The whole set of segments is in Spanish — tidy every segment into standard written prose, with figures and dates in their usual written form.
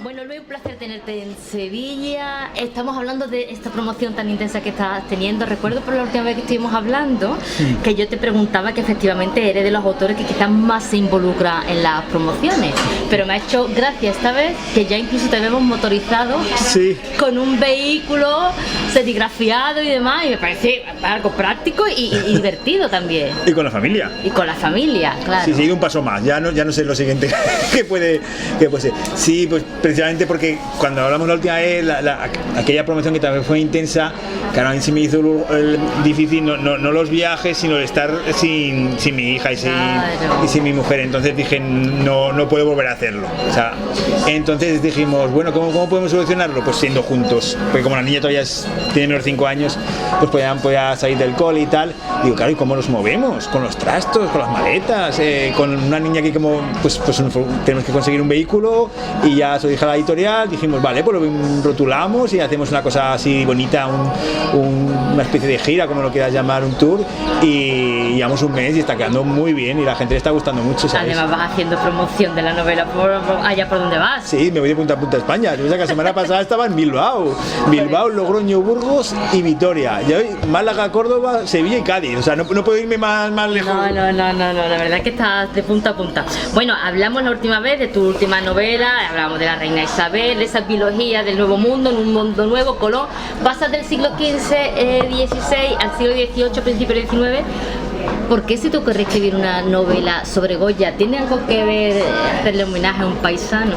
Bueno, Luis, un placer tenerte en Sevilla. Estamos hablando de esta promoción tan intensa que estás teniendo. Recuerdo por la última vez que estuvimos hablando que yo te preguntaba que efectivamente eres de los autores que quizás más se involucra en las promociones, pero me ha hecho gracia esta vez que ya incluso te vemos motorizado, sí, con un vehículo serigrafiado y demás, y me parece algo práctico y divertido también. Y con la familia. Y con la familia, claro. Sí, sí, un paso más. Ya no sé lo siguiente que puede ser. Sí, pues precisamente porque cuando hablamos la última vez, aquella promoción que también fue intensa, claro, a mí sí me hizo difícil no los viajes, sino el estar sin mi hija y sin mi mujer. Entonces dije, no puedo volver a hacerlo. O sea, entonces dijimos, bueno, ¿cómo podemos solucionarlo? Pues siendo juntos. Porque como la niña todavía tiene menos de 5 años, pues podía salir del cole y tal. Digo, claro, ¿y cómo nos movemos? Con los trastos, con las maletas, con una niña que como, pues tenemos que conseguir un vehículo y ya soy hija de la editorial. Dijimos, vale, pues lo rotulamos y hacemos una cosa así bonita, una especie de gira, como lo quieras llamar, un tour, y llevamos un mes y está quedando muy bien y la gente le está gustando mucho, ¿sabes? Además vas haciendo promoción de la novela allá por donde vas. Sí, me voy de punta a punta a España. Yo la semana pasada estaba en Bilbao, Logroño, Burgos y Vitoria. Y hoy Málaga, Córdoba, Sevilla y Cádiz. O sea, no puedo irme más lejos. No, la verdad es que estás de punta a punta. Bueno, hablamos la última vez de tu última novela, hablamos de la reina Isabel, esa biología del nuevo mundo, en un mundo nuevo, Colón. Pasas del siglo XV-XVI al siglo XVIII, principio del XIX. ¿Por qué se te ocurre escribir una novela sobre Goya? ¿Tiene algo que ver hacerle homenaje a un paisano?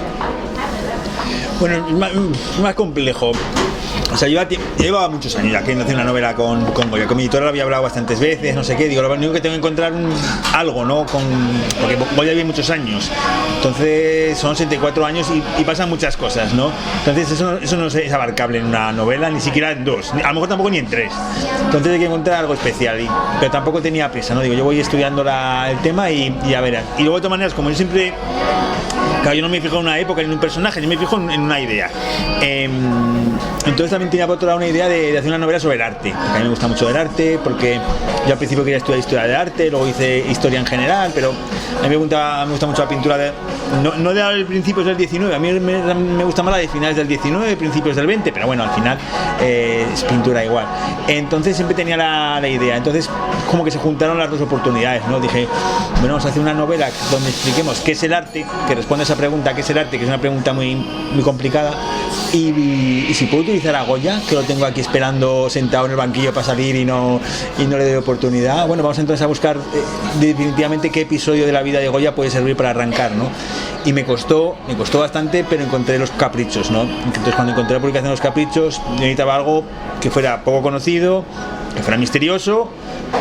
Bueno, es más complejo. O sea, llevaba muchos años ya queriendo hacer una novela con Goya. Con mi editora lo había hablado bastantes veces, no sé qué. Digo, lo único que tengo que encontrar algo, ¿no? Porque Goya vive muchos años. Entonces, son 64 años y pasan muchas cosas, ¿no? Entonces, eso no es abarcable en una novela, ni siquiera en 2. A lo mejor tampoco ni en 3. Entonces, hay que encontrar algo especial. Pero tampoco tenía prisa, ¿no? Digo, yo voy estudiando el tema y a ver. Y luego, de todas maneras, como yo siempre... Claro, yo no me fijo en una época ni en un personaje, yo me fijo en una idea. Entonces también tenía por otro lado una idea de hacer una novela sobre el arte. A mí me gusta mucho el arte, porque yo al principio quería estudiar historia del arte, luego hice historia en general, pero a mí me gusta mucho la pintura no de principios del 19, a mí me gusta más la de finales del 19, principios del 20, pero bueno, al final es pintura igual. Entonces siempre tenía la idea, entonces como que se juntaron las dos oportunidades, ¿no? Dije, bueno, vamos a hacer una novela donde expliquemos qué es el arte, que responde a esa pregunta, qué es el arte, que es una pregunta muy, muy complicada, y si puedo utilizar a Goya, que lo tengo aquí esperando sentado en el banquillo para salir y no le doy oportunidad. Bueno, vamos entonces a buscar definitivamente qué episodio de la vida de Goya puede servir para arrancar, ¿no? Y me costó bastante, pero encontré los caprichos, ¿no? Entonces cuando encontré la publicación de los caprichos, yo necesitaba algo que fuera poco conocido, que fuera misterioso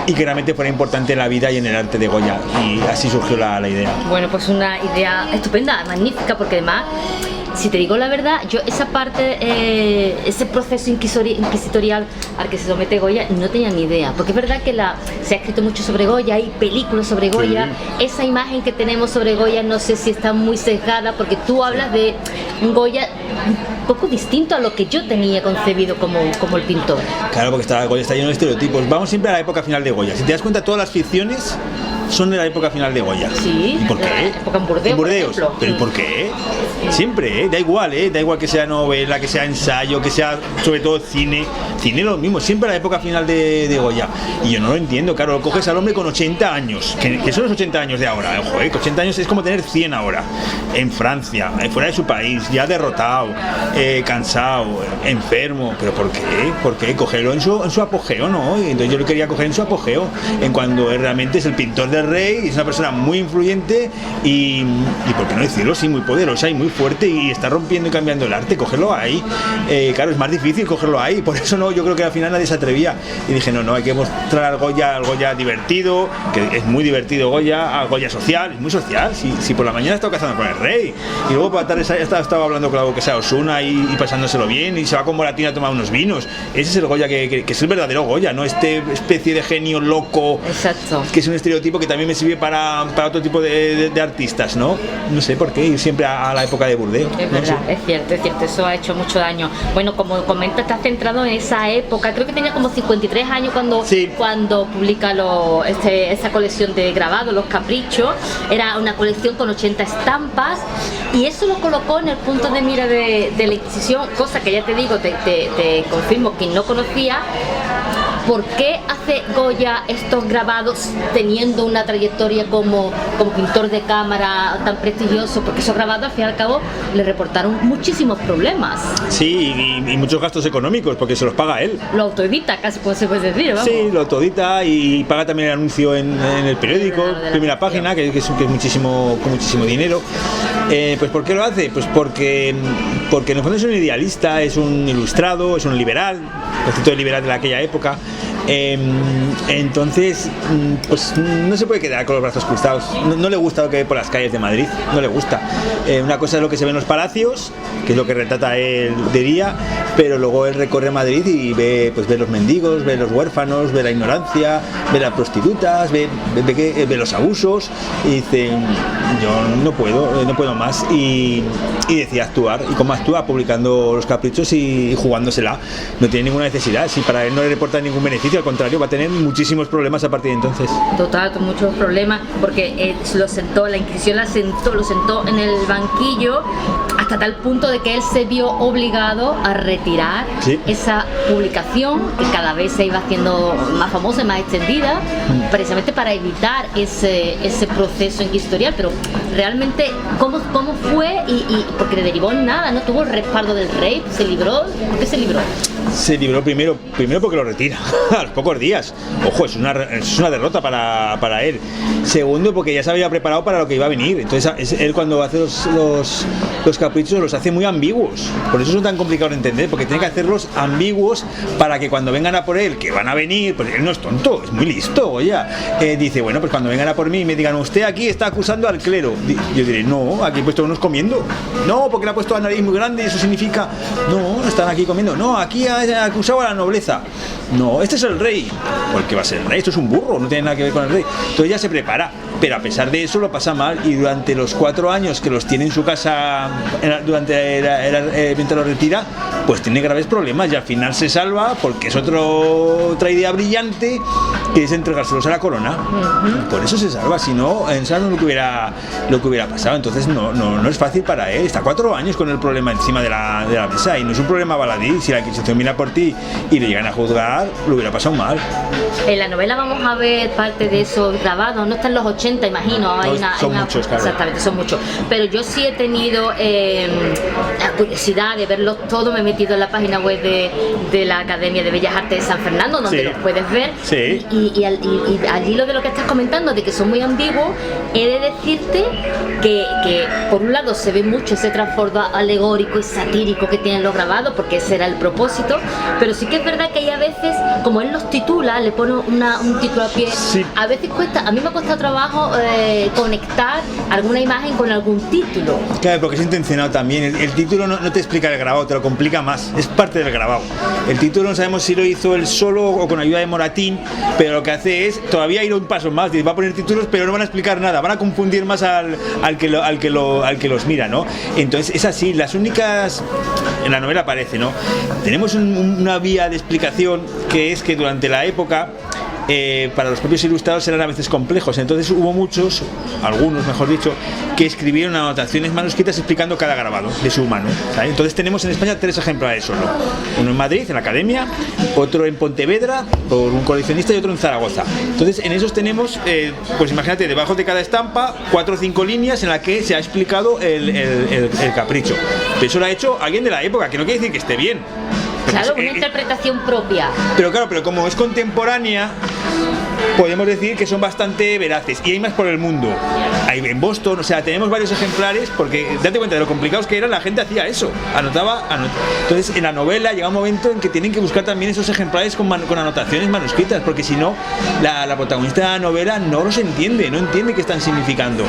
y que realmente fuera importante en la vida y en el arte de Goya, y así surgió la idea. Bueno, pues una idea estupenda, magnífica, porque además, si te digo la verdad, yo esa parte, ese proceso inquisitorial al que se somete Goya, no tenía ni idea, porque es verdad que se ha escrito mucho sobre Goya, hay películas sobre Goya, sí. Esa imagen que tenemos sobre Goya no sé si está muy sesgada, porque tú hablas de un Goya un poco distinto a lo que yo tenía concebido como el pintor. Claro, porque Goya está lleno de estereotipos. Vamos siempre a la época final de Goya. Si te das cuenta, todas las ficciones son de la época final de Goya. Sí. ¿Y por qué? La época en Burdeos. En Burdeos. ¿Pero por qué? Siempre, da igual, da igual que sea novela, que sea ensayo, que sea sobre todo cine lo mismo, siempre a la época final de Goya. Y yo no lo entiendo, claro, lo coges al hombre con 80 años, que son los 80 años de ahora, ojo, que 80 años es como tener 100 ahora, en Francia, fuera de su país, ya derrotado, cansado, enfermo. ¿Pero por qué? ¿Por qué? Cogerlo en su apogeo, ¿no? Y entonces yo lo quería coger en su apogeo, en cuando realmente es el pintor del rey, es una persona muy influyente y ¿por qué no decirlo? Sí, muy poderosa y muy fuerte, y está rompiendo y cambiando el arte, cogerlo ahí. Claro, es más difícil cogerlo ahí, por eso yo creo que al final nadie se atrevía, y dije, no, hay que mostrar al Goya divertido, que es muy divertido Goya, al Goya social, es muy social. Si por la mañana estaba cazando con el rey, y luego por la tarde estaba hablando con la que sea Osuna y pasándoselo bien, y se va con Moratina a tomar unos vinos. Ese es el Goya que es el verdadero Goya, no este especie de genio loco. Exacto. Que es un estereotipo que también me sirve para otro tipo de artistas, ¿no? No sé por qué ir siempre a la época de Burdeos. Es verdad, es cierto, eso ha hecho mucho daño. Bueno, como comentas, estás centrado en esa época, creo que tenía como 53 años cuando publica esa colección de grabados, Los Caprichos. Era una colección con 80 estampas y eso lo colocó en el punto de mira de la Inquisición, cosa que ya te digo, te confirmo que no conocía. ¿Por qué hace Goya estos grabados teniendo una trayectoria como pintor de cámara tan prestigioso? Porque esos grabados al fin y al cabo le reportaron muchísimos problemas. Sí, y muchos gastos económicos porque se los paga él. Lo autoedita, casi se puede decir, vamos. Sí, lo autoedita y paga también el anuncio en el periódico, primera página, que es muchísimo dinero. Pues ¿por qué lo hace? Pues porque en el fondo es un idealista, es un ilustrado, es un liberal, el concepto de liberal de aquella época. Entonces, pues no se puede quedar con los brazos cruzados. No le gusta lo que ve por las calles de Madrid, no le gusta. Una cosa es lo que se ve en los palacios, que es lo que retrata él de día, pero luego él recorre Madrid y ve los mendigos, ve los huérfanos, ve la ignorancia, ve las prostitutas, ve los abusos y dice, yo no puedo más, y decide actuar. Y como actúa, publicando Los Caprichos y jugándosela. No tiene ninguna necesidad, si para él no le reporta ningún beneficio, al contrario, va a tener muchísimos problemas a partir de entonces. Total, muchos problemas, porque la Inquisición lo sentó en el banquillo hasta tal punto de que él se vio obligado a retirar esa publicación, que cada vez se iba haciendo más famosa y más extendida, precisamente para evitar ese proceso inquisitorial. Pero realmente, ¿cómo fue? Y porque le derivó en nada, no tuvo el respaldo del rey, se libró. ¿Por qué se libró? Se libró primero porque lo retira a los pocos días. Ojo, es una derrota para él. Segundo, porque ya se había preparado para lo que iba a venir. Entonces él, cuando hace los caprichos, los hace muy ambiguos. Por eso son tan complicados de entender, porque tiene que hacerlos ambiguos para que cuando vengan a por él, que van a venir, pues él no es tonto, es muy listo. Oye, dice, bueno, pues cuando vengan a por mí y me digan, usted aquí está acusando al clero, yo diré, no, aquí he puesto unos comiendo. No, porque le ha puesto la nariz muy grande y eso significa, no están aquí comiendo. No, aquí ha acusado a la nobleza. No, este es el rey. ¿Por qué va a ser el rey? Esto es un burro, no tiene nada que ver con el rey. Entonces ya se prepara, pero a pesar de eso lo pasa mal, y durante los 4 años que los tiene en su casa, mientras lo retira, pues tiene graves problemas, y al final se salva porque es otra idea brillante, que es entregárselos a la corona. Por eso se salva, si no, en Sano lo que hubiera pasado. Entonces no es fácil para él. Está 4 años con el problema encima de la mesa, y no es un problema baladí. Si la Inquisición viene por ti y le llegan a juzgar, lo hubiera pasado mal. En la novela vamos a ver parte de esos grabados, no están los 80, imagino. Son muchos, claro. Exactamente, son muchos. Pero yo sí he tenido la curiosidad de verlos todos. Me he metido en la página web de la Academia de Bellas Artes de San Fernando, donde los puedes ver. Sí. Y al hilo de lo que estás comentando, de que son muy ambiguos, he de decirte que por un lado se ve mucho ese trasfondo alegórico y satírico que tienen los grabados, porque ese era el propósito, pero sí que es verdad que hay a veces, como él los titula, le pone un título a pie, a veces a mí me ha costado trabajo conectar alguna imagen con algún título. Claro, porque es intencionado también. El título no te explica el grabado, te lo complica más, es parte del grabado. El título no sabemos si lo hizo él solo o con ayuda de Moratín, pero lo que hace es todavía ir un paso más, va a poner títulos pero no van a explicar nada, van a confundir más al que los mira, ¿no? Entonces es así, las únicas, en la novela aparece, ¿no? Tenemos una vía de explicación, que es que durante la época, para los propios ilustrados eran a veces complejos, entonces hubo algunos mejor dicho, que escribieron anotaciones manuscritas explicando cada grabado de su mano, ¿sabes? Entonces tenemos en España 3 ejemplares solo, uno en Madrid, en la Academia, otro en Pontevedra por un coleccionista y otro en Zaragoza. Entonces en esos tenemos, pues imagínate, debajo de cada estampa 4 o 5 líneas en las que se ha explicado el capricho. Pero eso lo ha hecho alguien de la época, que no quiere decir que esté bien. Claro, una interpretación propia. Pero como es contemporánea, podemos decir que son bastante veraces, y hay más por el mundo. Hay en Boston, o sea, tenemos varios ejemplares, porque date cuenta de lo complicados que era, la gente hacía eso, anotaba. Entonces en la novela llega un momento en que tienen que buscar también esos ejemplares con anotaciones manuscritas, porque si no, la protagonista de la novela no los entiende, no entiende qué están significando.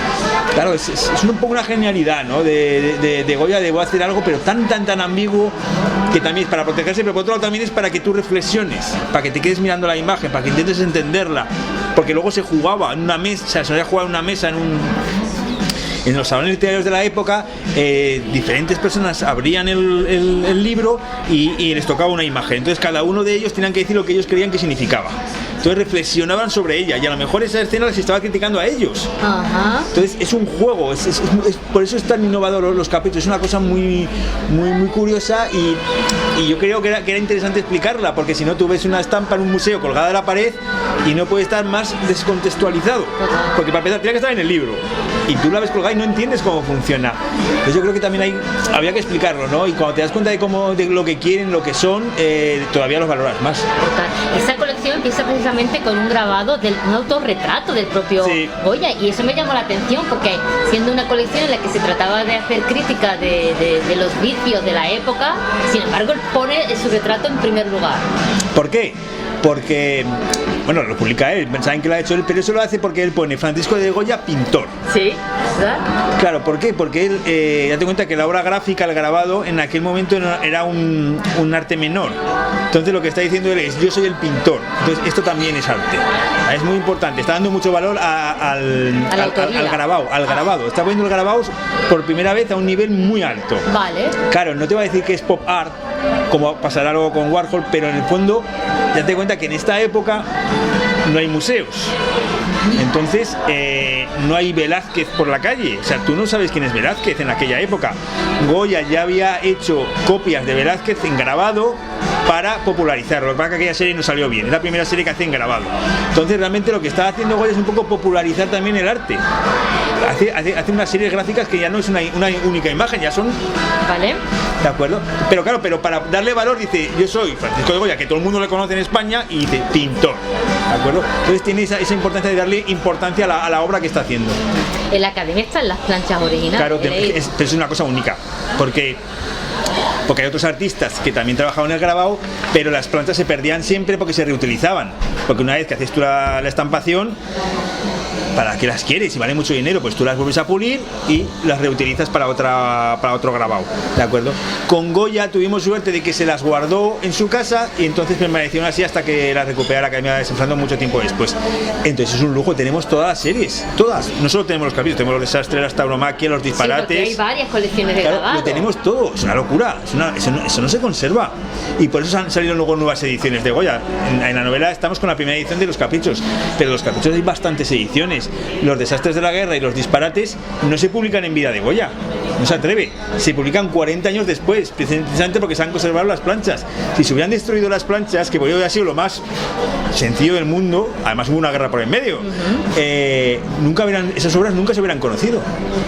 Claro, es un poco una genialidad, ¿no? de Goya, de voy a hacer algo, pero tan ambiguo, que también es para protegerse, pero por otro lado también es para que tú reflexiones, para que te quedes mirando la imagen, para que intentes entenderla. nada, porque luego se jugaba en una mesa, se solía jugar en una mesa en los salones literarios de la época. Diferentes personas abrían el libro y les tocaba una imagen, entonces cada uno de ellos tenían que decir lo que ellos creían que significaba. Entonces reflexionaban sobre ella y a lo mejor esa escena les estaba criticando a ellos. Ajá. Entonces es un juego, por eso es tan innovador los capítulos, es una cosa muy curiosa y yo creo que era interesante explicarla, porque si no tú ves una estampa en un museo colgada de la pared y no puede estar más descontextualizado, porque para empezar tiene que estar en el libro y tú la ves colgada y no entiendes cómo funciona. Entonces yo creo que también habría que explicarlo, ¿no? Y cuando te das cuenta de lo que quieren, lo que son, todavía los valoras más. Total. Esa colección empieza precisamente con un grabado un autorretrato del propio Goya, y eso me llamó la atención porque siendo una colección en la que se trataba de hacer crítica de los vicios de la época, sin embargo él pone su retrato en primer lugar. ¿Por qué? Porque, bueno, lo publica él, pensaban que lo ha hecho él, pero eso lo hace porque él pone Francisco de Goya, pintor. Sí, ¿verdad? Claro, ¿por qué? Porque él, date cuenta que la obra gráfica, el grabado, en aquel momento era un arte menor. Entonces lo que está diciendo él es, yo soy el pintor. Entonces esto también es arte. Es muy importante, está dando mucho valor al grabado. Está poniendo el grabado por primera vez a un nivel muy alto. Vale. Claro, no te voy a decir que es pop art, como pasará luego con Warhol, pero en el fondo, ya te cuenta que en esta época no hay museos. Entonces no hay Velázquez por la calle, o sea, tú no sabes quién es Velázquez en aquella época. Goya ya había hecho copias de Velázquez en grabado para popularizarlo, lo que pasa es que aquella serie no salió bien, es la primera serie que hace en grabado. Entonces realmente lo que está haciendo Goya es un poco popularizar también el arte. Hace unas series gráficas que ya no es una única imagen, ya son... Vale. ¿De acuerdo? Pero claro, para darle valor dice, yo soy Francisco de Goya, que todo el mundo le conoce en España, y dice, pintor. ¿De acuerdo? Entonces tiene esa importancia de darle importancia a la obra que está haciendo. En la academia están las planchas originales. Claro, es una cosa única, porque hay otros artistas que también trabajaban en el grabado, pero las planchas se perdían siempre porque se reutilizaban. Porque una vez que haces tú la estampación, ¿para qué las quieres? Si vale mucho dinero, pues tú las vuelves a pulir y las reutilizas para otro grabado, ¿de acuerdo? Con Goya tuvimos suerte de que se las guardó en su casa y entonces permanecieron así hasta que las recuperó la Academia desenfrando mucho tiempo después. Entonces es un lujo, tenemos todas las series, todas. No solo tenemos los capítulos, tenemos los desastres, las tauromaquias, los disparates. Sí, hay varias colecciones de grabado. Lo tenemos todo, es una locura, eso no se conserva. Y por eso han salido luego nuevas ediciones de Goya. En la novela estamos con la primera edición de Los Caprichos, pero los Caprichos hay bastantes ediciones. Los desastres de la guerra y los disparates no se publican en vida de Goya, no se atreve, se publican 40 años después, precisamente porque se han conservado las planchas. Si se hubieran destruido las planchas, que hubiera sido lo más sencillo del mundo, además hubo una guerra por en medio, esas obras nunca se hubieran conocido.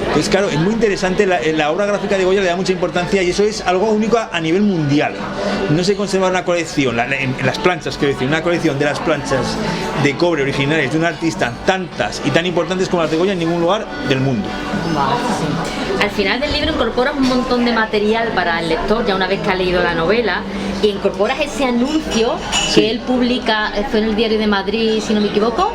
Entonces claro, es muy interesante, la obra gráfica de Goya le da mucha importancia y eso es algo único a nivel mundial. No se conserva una colección, las planchas, quiero decir, una colección de las planchas de cobre originales de un artista tantas y tan importantes como las de Goya en ningún lugar del mundo. Vale, sí. Al final del libro incorporas un montón de material para el lector, ya una vez que ha leído la novela, y incorporas ese anuncio que él publica, fue en el Diario de Madrid, si no me equivoco,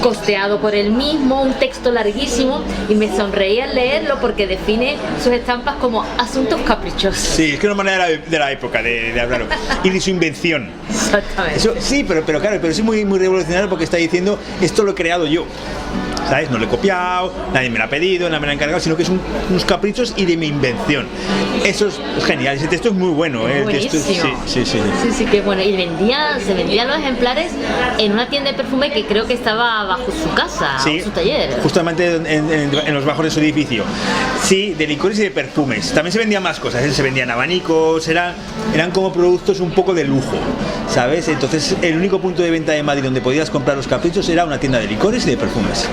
costeado por él mismo, un texto larguísimo, y me sonreí al leerlo porque define sus estampas como asuntos caprichosos. Sí, es que es una manera de la época de hablarlo, y de su invención. Exactamente. Eso, sí, pero claro, pero es muy revolucionario porque está diciendo, esto lo he creado yo. ¿Sabes? No lo he copiado, nadie me lo ha pedido, nadie me lo ha encargado, sino que son unos caprichos y de mi invención. Eso es genial, ese texto es muy bueno. Sí, que bueno. Y se vendían los ejemplares en una tienda de perfume que creo que estaba bajo su casa, o su taller. Justamente en los bajos de su edificio. Sí, de licores y de perfumes. También se vendían más cosas, se vendían abanicos, eran como productos un poco de lujo, ¿sabes? Entonces el único punto de venta de Madrid donde podías comprar los caprichos era una tienda de licores y de perfumes.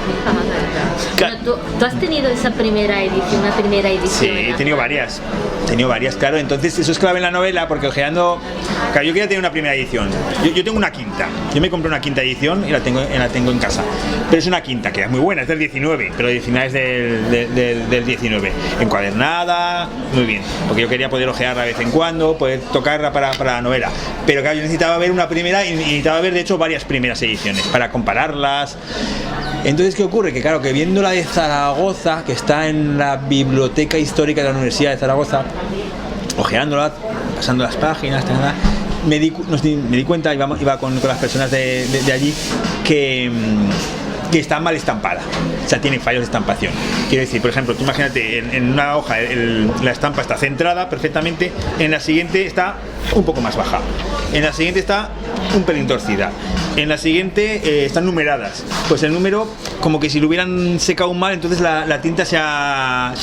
Bueno, ¿tú has tenido esa primera edición, una primera edición? Sí, he tenido varias, claro. Entonces eso es clave en la novela porque ojeando, claro, yo quería tener una primera edición. Yo tengo una quinta, yo me compré una quinta edición y la tengo en casa, pero es una quinta que es muy buena, es del 19, pero original es del 19, encuadernada, muy bien, porque yo quería poder ojearla de vez en cuando, poder tocarla para la novela, pero claro, yo necesitaba ver una primera y necesitaba ver de hecho varias primeras ediciones para compararlas. Entonces, ¿qué ocurre? Que claro, que viendo la de Zaragoza, que está en la Biblioteca Histórica de la Universidad de Zaragoza, ojeándola, pasando las páginas, me di cuenta, iba con las personas de allí, que está mal estampada, o sea, tiene fallos de estampación. Quiero decir, por ejemplo, tú imagínate, en una hoja la estampa está centrada perfectamente, en la siguiente está un poco más baja, en la siguiente está un pelín torcida, en la siguiente están numeradas. Pues el número, como que si lo hubieran secado mal, entonces la tinta se ha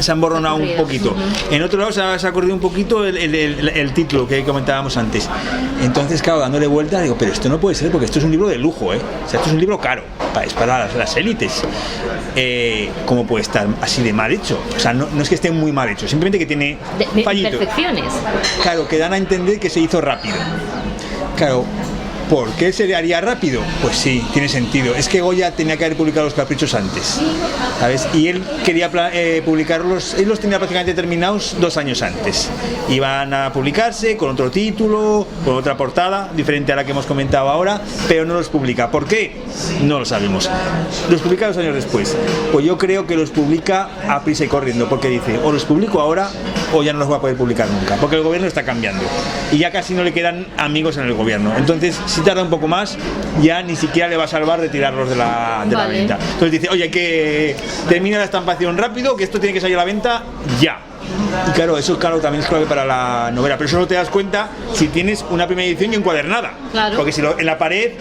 emborronado un poquito. En otro lado se ha corrido un poquito el título que comentábamos antes. Entonces, claro, dándole vuelta, digo, pero esto no puede ser, porque esto es un libro de lujo, ¿eh? O sea, esto es un libro caro, es para las élites. ¿Cómo puede estar así de mal hecho? O sea, no es que esté muy mal hecho, simplemente que tiene fallitos. Imperfecciones. Claro, que dan a entender que se hizo rápido. Claro, ¿por qué se le haría rápido? Pues sí, tiene sentido. Es que Goya tenía que haber publicado Los Caprichos antes, ¿sabes? Y él quería publicarlos, él los tenía prácticamente terminados 2 años antes. Iban a publicarse con otro título, con otra portada, diferente a la que hemos comentado ahora, pero no los publica. ¿Por qué? No lo sabemos. Los publica 2 años después. Pues yo creo que los publica a prisa y corriendo, porque dice, o los publico ahora o ya no los voy a poder publicar nunca, porque el gobierno está cambiando y ya casi no le quedan amigos en el gobierno. Entonces, si tarda un poco más, ya ni siquiera le va a salvar de tirarlos de la venta. Entonces dice, oye, que termine la estampación rápido, que esto tiene que salir a la venta ya. Y claro, eso también es clave para la novela, pero eso no te das cuenta si tienes una primera edición y encuadernada. Claro. Porque si en la pared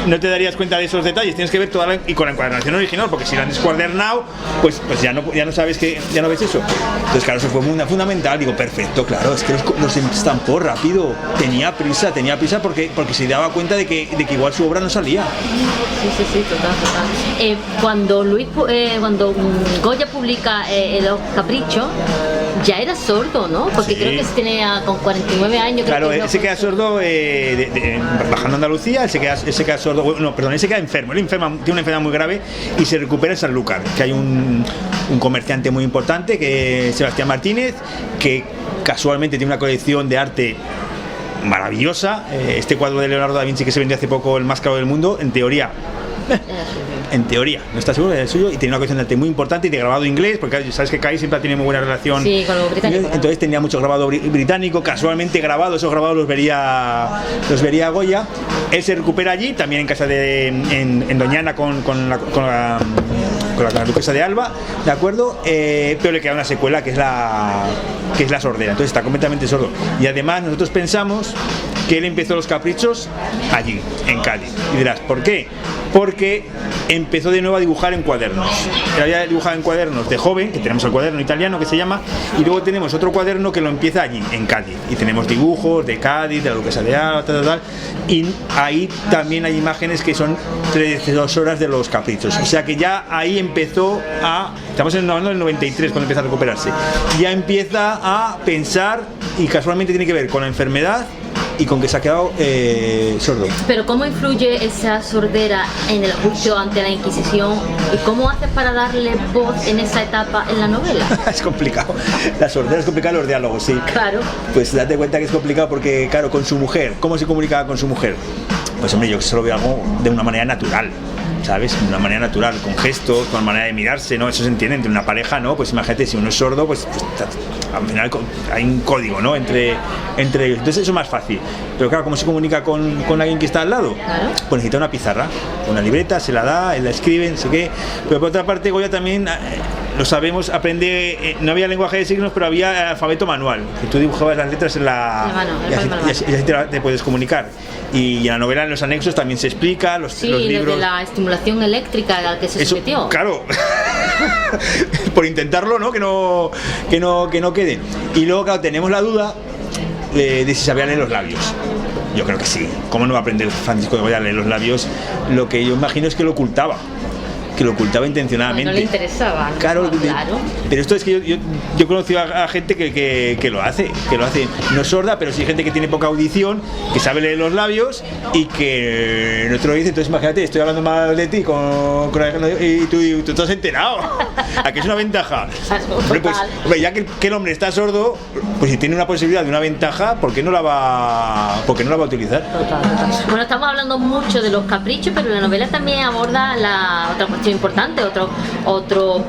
no te darías cuenta de esos detalles, tienes que ver y con la encuadernación original, porque si la han descuadernado, pues ya no sabes que ya no ves eso. Entonces, claro, eso fue muy fundamental. Digo, perfecto, claro, es que los estampó rápido, tenía prisa porque se daba cuenta de que igual su obra no salía. Sí, total. Cuando Goya publica Los Caprichos, ya era sordo, ¿no? Porque sí. Creo que se tenía con 49 años. Claro, él se queda sordo bajando a Andalucía, él se queda sordo, él se queda enfermo, tiene una enfermedad muy grave y se recupera en Sanlúcar, que hay un comerciante muy importante, que es Sebastián Martínez, que casualmente tiene una colección de arte maravillosa. Este cuadro de Leonardo da Vinci que se vendió hace poco, el más caro del mundo, en teoría, no está seguro del suyo, y tenía una colección de arte muy importante y de grabado inglés, porque sabes que Cádiz siempre tiene muy buena relación con lo británico. Entonces tenía mucho grabado británico, casualmente esos grabados los vería Goya. Él se recupera allí, también en casa en Doñana con la duquesa de Alba, ¿de acuerdo? Pero le queda una secuela que es la sordera, entonces está completamente sordo. Y además nosotros pensamos que él empezó Los Caprichos allí, en Cádiz. Y dirás, ¿por qué? Porque empezó de nuevo a dibujar en cuadernos. Él había dibujado en cuadernos de joven, que tenemos el cuaderno italiano que se llama, y luego tenemos otro cuaderno que lo empieza allí, en Cádiz. Y tenemos dibujos de Cádiz, de la duquesa de Alba, tal. Y ahí también hay imágenes que son 2 horas de Los Caprichos. O sea que ya ahí empezó estamos en el 93 cuando empieza a recuperarse. Ya empieza a pensar, y casualmente tiene que ver con la enfermedad y con que se ha quedado sordo. Pero ¿cómo influye esa sordera en el juicio ante la Inquisición? ¿Y cómo haces para darle voz en esa etapa en la novela? Es complicado. La sordera es complicada, los diálogos, sí. Claro. Pues date cuenta que es complicado porque, claro, con su mujer, ¿cómo se comunicaba con su mujer? Pues hombre, yo solo veo algo de una manera natural, ¿sabes? De una manera natural, con gestos, con manera de mirarse, ¿no? Eso se entiende entre una pareja, ¿no? Pues imagínate, si uno es sordo, pues al final hay un código, ¿no? Entre ellos. Entonces eso es más fácil. Pero claro, ¿cómo se comunica con alguien que está al lado? Claro. Pues necesita una pizarra, una libreta, se la da, él la escribe, no sé qué. Pero por otra parte, Goya también, lo sabemos, aprende, no había lenguaje de signos, pero había alfabeto manual, que tú dibujabas las letras en la mano, y así te puedes comunicar. Y en la novela, en los anexos, también se explica, los libros. Lo de la estimulación eléctrica a la que se sometió. Claro. Por intentarlo, ¿no? Que no quede. Y luego, claro, tenemos la duda de si sabía leer los labios. Yo creo que sí. ¿Cómo no va a aprender Francisco de Goya a leer los labios? Lo que yo imagino es que lo ocultaba. Intencionadamente. No le interesaba. Claro. Pero esto es que yo he conocido a gente que lo hace, no es sorda, pero sí gente que tiene poca audición, que sabe leer los labios y que no te lo dice. Entonces imagínate, estoy hablando mal de ti y tú te has enterado. ¿A qué es una ventaja? Hombre, pues, ya que el hombre está sordo, pues si tiene una posibilidad de una ventaja, ¿por qué no la va a utilizar? Total. Bueno, estamos hablando mucho de Los Caprichos, pero la novela también aborda la otra cuestión cuestión importante, otro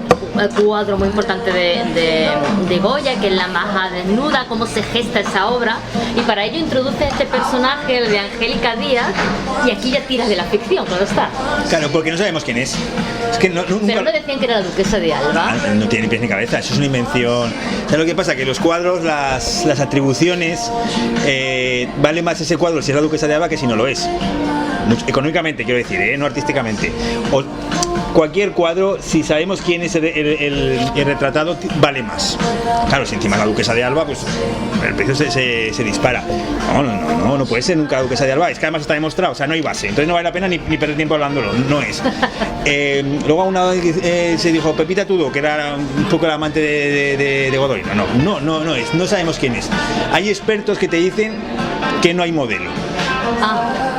cuadro muy importante de Goya, que es la maja desnuda, cómo se gesta esa obra, y para ello introduce este personaje, el de Angélica Díaz, y aquí ya tiras de la ficción, claro está. Claro, porque no sabemos quién es. Es que nunca... Pero me decían que era la duquesa de Alba. No tiene ni pies ni cabeza, eso es una invención. ¿Sabes lo que pasa? Que los cuadros, las atribuciones, vale más ese cuadro si es la duquesa de Alba que si no lo es. Económicamente, quiero decir, no artísticamente. O cualquier cuadro, si sabemos quién es el retratado, vale más. Claro, si encima la duquesa de Alba, pues el precio se dispara. No puede ser nunca la duquesa de Alba. Es que además está demostrado, o sea, no hay base. Entonces no vale la pena ni perder tiempo hablándolo, no es. Luego una vez se dijo Pepita Tudo, que era un poco el amante de Godoy. No es, no sabemos quién es. Hay expertos que te dicen que no hay modelo.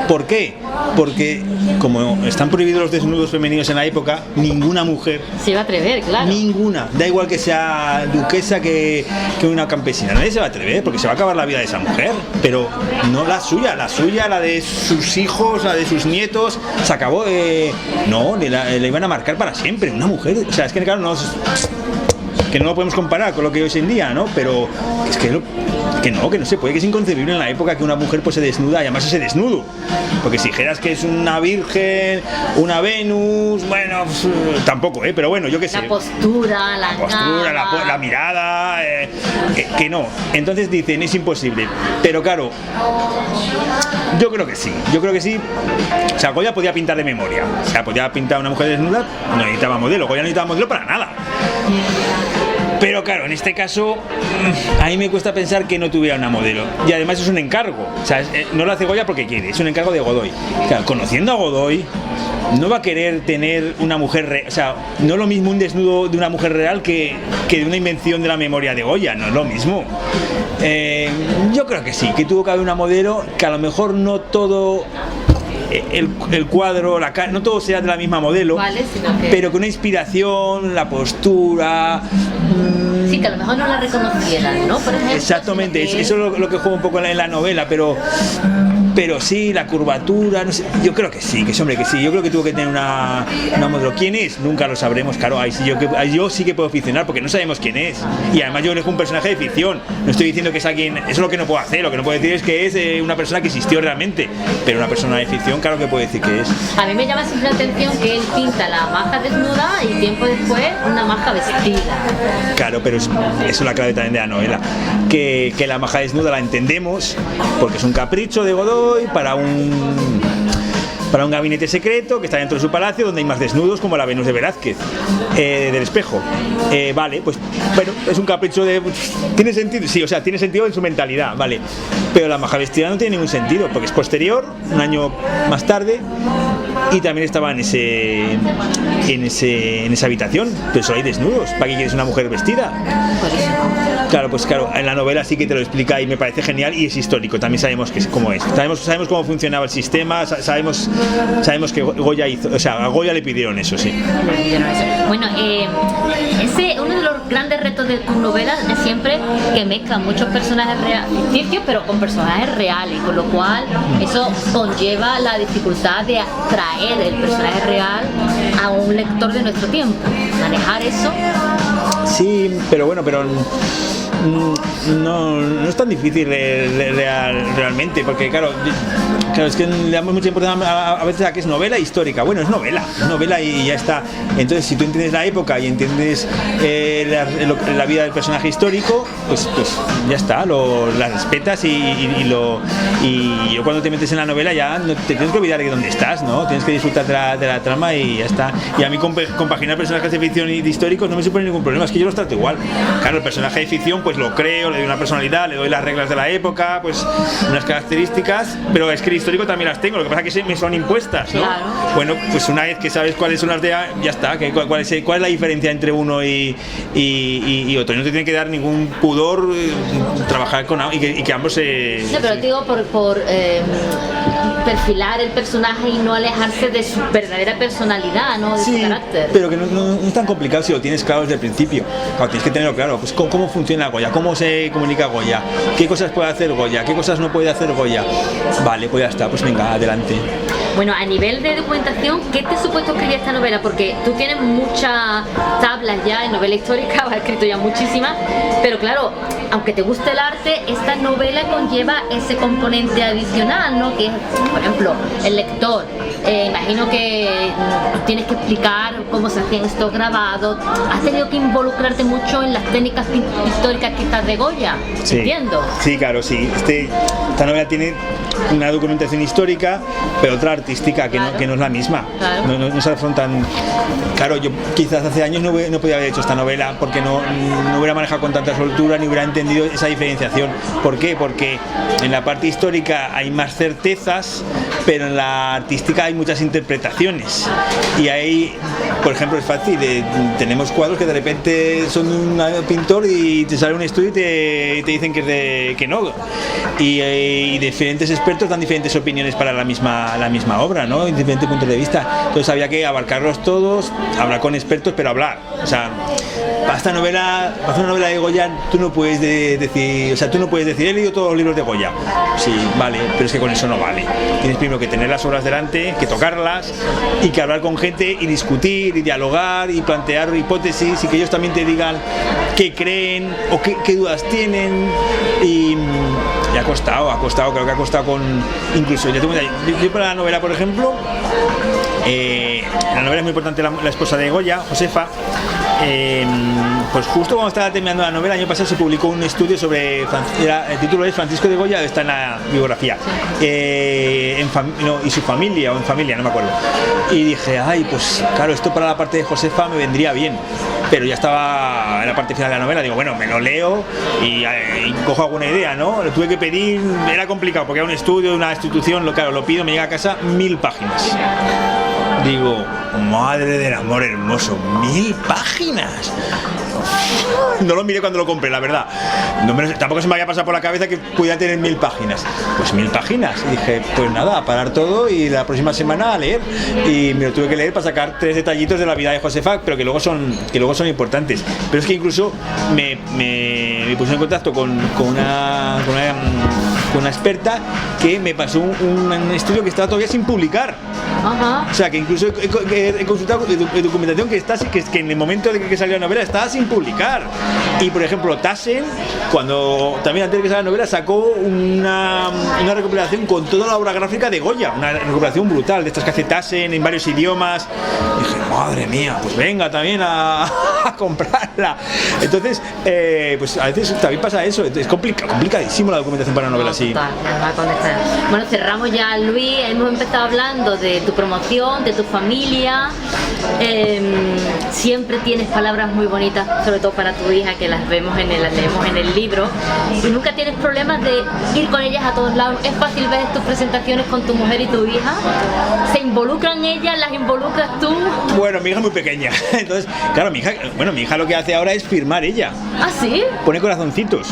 ¿Por qué? Porque como están prohibidos los desnudos femeninos en la época, ninguna mujer se va a atrever, claro. Ninguna, da igual que sea duquesa que una campesina, nadie se va a atrever porque se va a acabar la vida de esa mujer, pero no la suya, la de sus hijos, la de sus nietos, se acabó, le iban a marcar para siempre, una mujer, o sea, es que claro, que no lo podemos comparar con lo que hoy en día, ¿no? Pero es que no se puede, que es inconcebible en la época que una mujer pues se desnuda y además ese desnudo, porque si dijeras que es una virgen, una Venus, bueno, pues, tampoco, pero bueno, yo qué sé. La postura, la mirada, que no. Entonces dicen, es imposible, pero claro, yo creo que sí. O sea, Goya podía pintar de memoria, o sea, podía pintar una mujer desnuda, no necesitaba modelo, Goya no necesitaba modelo para nada. Pero claro, en este caso, a mí me cuesta pensar que no tuviera una modelo. Y además es un encargo. O sea, no lo hace Goya porque quiere, es un encargo de Godoy. Claro, conociendo a Godoy, no va a querer tener una mujer real. O sea, no es lo mismo un desnudo de una mujer real que de una invención de la memoria de Goya, no es lo mismo. Yo creo que sí, que tuvo que haber una modelo, que a lo mejor no todo... El cuadro, no todo sea de la misma modelo, vale, sino que... pero con una inspiración, la postura... Sí, que a lo mejor no la reconocieran, ¿no? Por ejemplo, exactamente, eso es lo que juega un poco en la novela, pero sí, la curvatura, no sé, yo creo que sí, yo creo que tuvo que tener una modelo. ¿Quién es? Nunca lo sabremos, claro, ahí yo sí que puedo ficcionar porque no sabemos quién es, y además yo elijo un personaje de ficción, no estoy diciendo que es alguien, eso es lo que no puedo hacer, lo que no puedo decir es que es una persona que existió realmente, pero una persona de ficción, claro que puedo decir que es. A mí me llama siempre la atención que él pinta la maja desnuda y tiempo después una maja vestida. Claro, pero eso es la clave también de la novela, que la maja desnuda la entendemos porque es un capricho de Godoy para un gabinete secreto que está dentro de su palacio, donde hay más desnudos, como la Venus de Velázquez, del espejo. Vale, pues bueno, es un capricho tiene sentido, sí, o sea, tiene sentido en su mentalidad, vale, pero la maja vestida no tiene ningún sentido porque es posterior, un año más tarde, y también estaba en esa habitación, pero solo hay desnudos. ¿Para qué quieres una mujer vestida? Claro, pues claro, en la novela sí que te lo explica y me parece genial, y es histórico, también sabemos cómo es. Sabemos cómo funcionaba el sistema, sabemos que Goya hizo, o sea, a Goya le pidieron eso, sí. Bueno, uno de los grandes retos de tus novelas es siempre que mezclan muchos personajes ficticios, pero con personajes reales, con lo cual eso conlleva la dificultad de atraer el personaje real a un lector de nuestro tiempo. Manejar eso. Sí, pero bueno, no es tan difícil realmente, porque claro, es que le damos mucha importancia a veces a que es novela histórica. Bueno, es novela y ya está. Entonces, si tú entiendes la época y entiendes la vida del personaje histórico, pues ya está, la respetas y yo cuando te metes en la novela ya no te tienes que olvidar de dónde estás, ¿no? Tienes que disfrutar de la trama y ya está. Y a mí compaginar personajes de ficción y de históricos no me supone ningún problema, es que yo los trato igual. Claro, el personaje de ficción pues lo creo, le doy una personalidad, le doy las reglas de la época, pues unas características, pero es que el histórico también las tengo, lo que pasa es que me son impuestas, ¿no? Claro. Bueno, pues una vez que sabes cuáles son las de ya está, cuál es la diferencia entre uno y otro, y no te tiene que dar ningún pudor trabajar con y que ambos se... No, pero digo por perfilar el personaje y no alejarse de su verdadera personalidad, ¿no? De su carácter. Pero que no es tan complicado si lo tienes claro desde el principio. Claro, tienes que tenerlo claro, pues cómo funciona Goya, cómo se comunica Goya, qué cosas puede hacer Goya, qué cosas no puede hacer Goya. Vale, pues ya está, pues venga, adelante. Bueno, a nivel de documentación, ¿qué te ha supuesto escribir esta novela? Porque tú tienes muchas tablas ya en novela histórica, has escrito ya muchísimas, pero claro, aunque te guste el arte, esta novela conlleva ese componente adicional, ¿no? Que es, por ejemplo, el lector. Imagino que tienes que explicar cómo se hacían estos grabados. Has tenido que involucrarte mucho en las técnicas históricas que estás de Goya, sí. Entiendo. Sí, claro, sí. Esta novela tiene una documentación histórica, pero otra artística que, claro. que no es la misma. Claro. No se afrontan. Claro, yo quizás hace años no podía haber hecho esta novela porque no hubiera manejado con tanta soltura ni hubiera entendido esa diferenciación. ¿Por qué? Porque en la parte histórica hay más certezas, pero en la artística hay muchas interpretaciones. Y ahí, por ejemplo, es fácil. Tenemos cuadros que de repente son un pintor y te sale un estudio y te dicen que no. Y diferentes expertos dan diferentes opiniones para la misma obra, ¿no? En diferentes puntos de vista. Entonces había que abarcarlos todos, hablar con expertos, pero hablar. O sea, para hacer una novela de Goya, tú no puedes decir, he leído todos los libros de Goya. Sí, vale, pero es que con eso no vale. Tienes primero que tener las obras delante, que tocarlas y que hablar con gente y discutir y dialogar y plantear hipótesis y que ellos también te digan qué creen o qué dudas tienen. Y ha costado, creo que ha costado con... Incluso, yo para la novela, por ejemplo, la novela es muy importante, la esposa de Goya, Josefa. Pues justo cuando estaba terminando la novela, el año pasado se publicó un estudio sobre, el título es Francisco de Goya, está en la biografía, y su familia, o en familia, no me acuerdo. Y dije, ay, pues claro, esto para la parte de Josefa me vendría bien. Pero ya estaba en la parte final de la novela, digo, bueno, me lo leo y cojo alguna idea, ¿no? Lo tuve que pedir, era complicado porque era un estudio de una institución, claro, lo pido, me llega a casa 1000 páginas. Digo, madre del amor hermoso, 1000 páginas. No lo miré cuando lo compré, la verdad. Tampoco se me había pasado por la cabeza que pudiera tener 1000 páginas. Pues 1000 páginas. Y dije, pues nada, a parar todo y la próxima semana a leer. Y me lo tuve que leer para sacar 3 detallitos de la vida de Josefa, pero que luego son importantes. Pero es que incluso me puse en contacto con una experta que me pasó un estudio que estaba todavía sin publicar. Ajá. O sea, que incluso he consultado documentación que en el momento de que salió la novela estaba sin publicar. Y por ejemplo, Tassen, también antes de que saliera la novela, sacó una recopilación con toda la obra gráfica de Goya, una recopilación brutal, de estas que hace Tassen en varios idiomas. Y dije, madre mía, pues venga también a comprarla. Entonces, pues a veces también pasa eso, es complicadísimo la documentación para una novela así. Total, bueno, cerramos ya, Luis. Hemos empezado hablando de tu promoción, de tu familia. Siempre tienes palabras muy bonitas, sobre todo para tu hija, que las leemos en el libro. Y nunca tienes problemas de ir con ellas a todos lados. Es fácil ver tus presentaciones con tu mujer y tu hija. ¿Se involucran ellas? ¿Las involucras tú? Bueno, mi hija es muy pequeña. Entonces, claro, mi hija lo que hace ahora es firmar ella. ¿Ah, sí? Pone corazoncitos.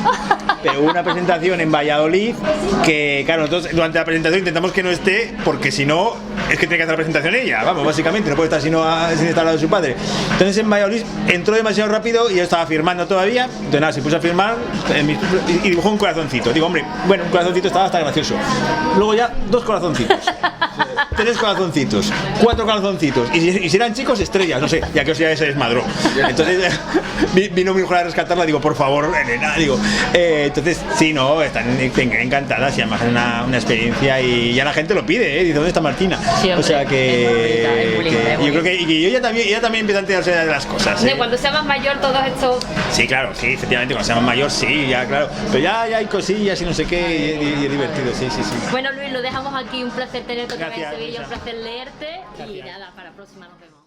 Pero hubo una presentación en Valladolid que, claro, nosotros durante la presentación intentamos que no esté, porque si no, es que tiene que hacer la presentación ella, vamos, básicamente, no puede estar sin estar al lado de su padre. Entonces en Valladolid entró demasiado rápido y yo estaba firmando todavía, entonces nada, se puso a firmar y dibujó un corazoncito. Digo, hombre, bueno, un corazoncito estaba hasta gracioso. Luego ya 2 corazoncitos. 3 corazoncitos, 4 corazoncitos, y si eran chicos, estrellas, no sé, ya que se desmadró. Entonces vino mi mujer a rescatarla, digo, por favor, Elena, digo. Entonces, sí, no, están encantadas y además es una experiencia y ya la gente lo pide, dice, ¿dónde está Martina? Sí, hombre, o sea que, es muy linda, yo creo que ella también empieza a enterarse de las cosas. Cuando sea más mayor, todo esto. Sí, claro, sí, efectivamente, cuando sea más mayor, sí, ya, claro. Pero ya hay cosillas y no sé qué, y es divertido, sí. Bueno, Luis, lo dejamos aquí, un placer tenerte otra vez en Sevilla, un placer leerte. Gracias. Y nada, para la próxima nos vemos.